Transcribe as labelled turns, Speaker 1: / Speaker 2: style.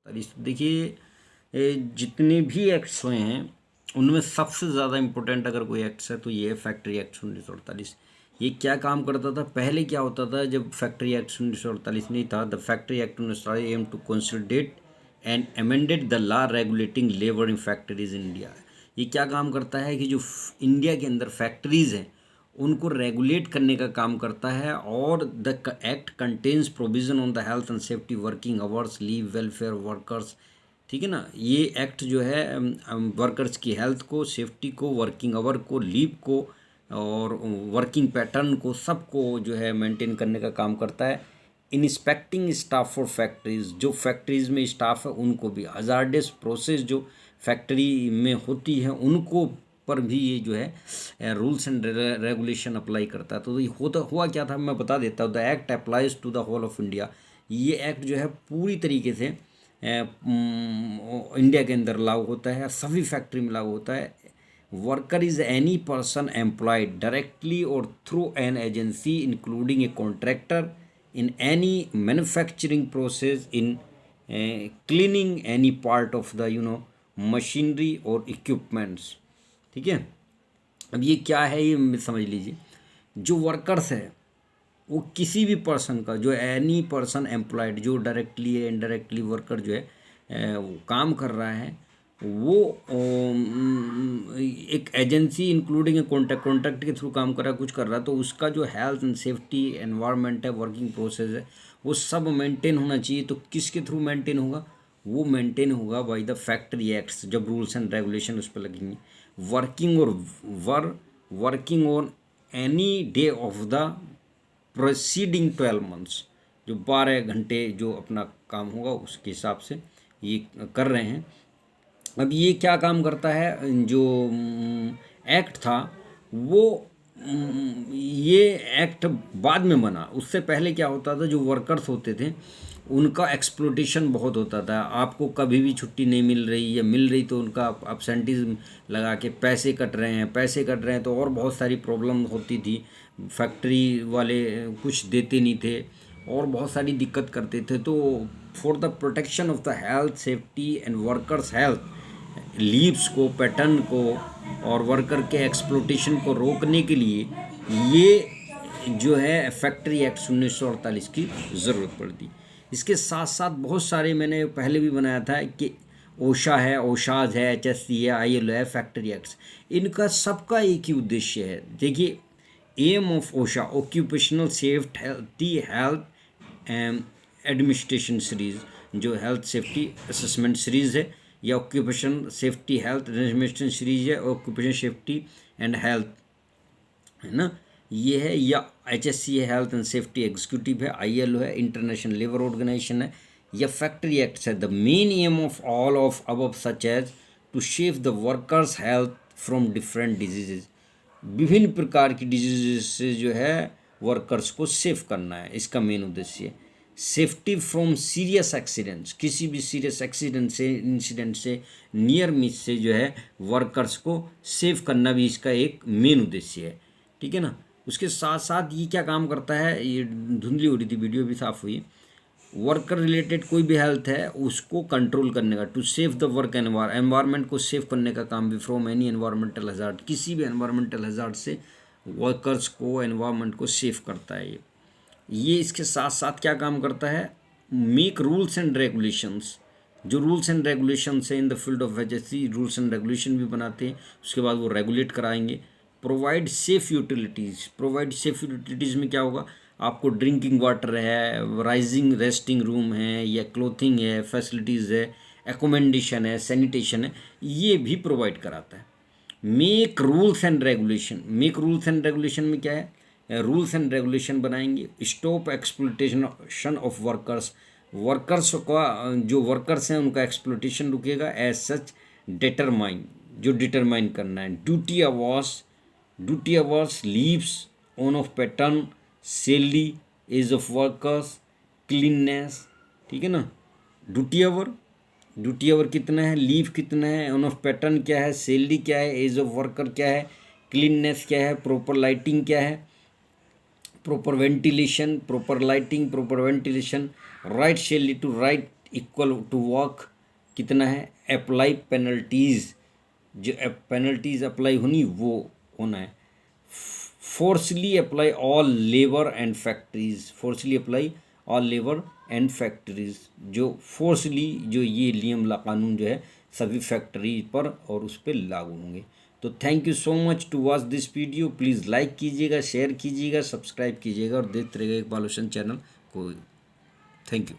Speaker 1: देखिए, जितने भी एक्ट्स हुए हैं उनमें सबसे ज़्यादा इम्पोर्टेंट अगर कोई एक्ट्स है तो ये है फैक्ट्री एक्ट 1948। ये क्या काम करता था? पहले क्या होता था जब फैक्ट्री एक्ट 1948 नहीं था, the factory act 1948 aim to consolidate and amended the law regulating labour in factories in India. ये क्या काम करता है कि जो इंडिया के अंदर फैक्ट्रीज़ हैं उनको रेगुलेट करने का काम करता है, और the act contains provision on the health and safety, working hours, leave, welfare workers. ठीक है ना, ये एक्ट जो है वर्कर्स की हेल्थ को, सेफ्टी को, वर्किंग आवर को, लीव को और वर्किंग पैटर्न को, सबको जो है मेंटेन करने का काम करता है। इंस्पेक्टिंग स्टाफ फॉर फैक्ट्रीज, जो फैक्ट्रीज में स्टाफ है उनको भी, हजार्डस प्रोसेस जो फैक्ट्री में होती है उनको पर भी ये जो है रूल्स एंड रेगुलेशन अप्लाई करता है। तो ये हुआ क्या था मैं बता देता हूँ। The act applies to the whole of India. ये एक्ट जो है पूरी तरीके से इंडिया के अंदर लागू होता है, सभी फैक्ट्री में लागू होता है। Worker is any person employed directly और through an agency including a contractor in any manufacturing process, in cleaning any part of the machinery और इक्विपमेंट्स। ठीक है, अब ये क्या है ये समझ लीजिए। जो वर्कर्स है वो किसी भी पर्सन का, जो एनी पर्सन एम्प्लॉयड, जो डायरेक्टली या इनडायरेक्टली वर्कर जो है वो काम कर रहा है, वो एक एजेंसी इंक्लूडिंग कॉन्ट्रैक्ट के थ्रू काम कर रहा है, कुछ कर रहा है, तो उसका जो हेल्थ एंड सेफ्टी, एनवायरनमेंट है, वर्किंग प्रोसेस है, वो सब मेंटेन होना चाहिए। तो किसके थ्रू मेंटेन होगा? वो मेंटेन होगा बाय द फैक्ट्री एक्ट्स, जब रूल्स एंड रेगुलेशन उस पर लगेंगे। Working on any day of the proceeding 12 months, जो 12 घंटे जो अपना काम होगा उसके हिसाब से ये कर रहे हैं। अब ये क्या काम करता है? जो एक्ट था वो ये एक्ट बाद में बना। उससे पहले क्या होता था, जो वर्कर्स होते थे उनका एक्सप्लोटेशन बहुत होता था। आपको कभी भी छुट्टी नहीं मिल रही, या मिल रही तो उनका अपसेंटिज्म लगा के पैसे कट रहे हैं तो और बहुत सारी प्रॉब्लम होती थी। फैक्ट्री वाले कुछ देते नहीं थे और बहुत सारी दिक्कत करते थे। तो for the protection of the health, safety and workers health, leaves को, पैटर्न को और वर्कर के एक्सप्लोटेशन को रोकने के लिए ये जो है फैक्ट्री एक्ट 1948 की ज़रूरत पड़ती। इसके साथ साथ बहुत सारे मैंने पहले भी बनाया था कि ओशा है, ओशाज है, HSC है, ILO है, फैक्ट्री एक्ट्स, इनका सबका एक ही उद्देश्य है। देखिए, aim of OSHA, occupational safety health administration series, जो हेल्थ सेफ्टी असेसमेंट सीरीज़ है, या occupation safety health administration series है, ऑक्यूपेशन सेफ्टी एंड हेल्थ है ना, ये है। या HSC है, हेल्थ एंड सेफ्टी एग्जीक्यूटिव है, ILO है, इंटरनेशनल लेबर ऑर्गेनाइजेशन है, या फैक्ट्री एक्ट्स है। The main aim of all of above such as to save the workers health from different diseases, विभिन्न प्रकार की डिजीज से जो है वर्कर्स को सेव करना है, इसका मेन उद्देश्य है। सेफ्टी फ्रॉम सीरियस एक्सीडेंट्स, किसी भी सीरियस एक्सीडेंट से, इंसिडेंट से, नियर मिस से जो है वर्कर्स को सेव करना भी इसका एक मेन उद्देश्य है। ठीक है ना। उसके साथ साथ ये क्या काम करता है, ये धुंधली हो रही थी, वीडियो भी साफ़ हुई। वर्कर रिलेटेड कोई भी हेल्थ है उसको कंट्रोल करने का, to save the work environment को सेव करने का काम भी, फ्रॉम एनी एनवायरमेंटल हजार्ड, किसी भी एनवायरमेंटल हजार्ड से वर्कर्स को, एनवायरनमेंट को सेव करता है ये। इसके साथ साथ क्या काम करता है, मेक रूल्स एंड रेगुलेशंस, जो रूल्स एंड रेगुलेशंस है in the field of HSC, rules and regulation भी बनाते हैं, उसके बाद वो रेगुलेट कराएंगे। Provide safe utilities, provide safe utilities में क्या होगा, आपको ड्रिंकिंग वाटर है, राइजिंग रेस्टिंग रूम है, या क्लोथिंग है, फैसिलिटीज़ है, एकोमेंडेशन है, सैनिटेशन है, ये भी प्रोवाइड कराता है। Make rules and regulation, make rules and regulation में क्या है, रूल्स एंड रेगुलेशन बनाएंगे। Stop exploitation of workers, workers का, जो वर्कर्स हैं उनका एक्सप्लोटेशन रुकेगा। एज सच डिटरमाइन, जो डिटरमाइन करना है। Duty hours, leaves on off pattern, salary, age of workers, cleanness. ठीक है ना। ड्यूटी आवर कितना है, लीव कितना है, ऑन ऑफ पैटर्न क्या है, सैलरी क्या है, एज ऑफ वर्कर क्या है, क्लीननेस क्या है, प्रॉपर लाइटिंग क्या है, proper ventilation, proper lighting, proper ventilation, right salary to right equal to work कितना है, अप्लाई पेनल्टीज़, जो पेनल्टीज़ अप्लाई होनी वो होना है। Forcely apply all labour and factories, forcely apply all labour and factories, जो फोर्सली जो ये नियम कानून जो है सभी फैक्ट्री पर और उस पर लागू होंगे। तो thank you so much to watch this video. Please like कीजिएगा, शेयर कीजिएगा, सब्सक्राइब कीजिएगा और देखते रहिएगा इकबाल हुसैन चैनल को। Thank you.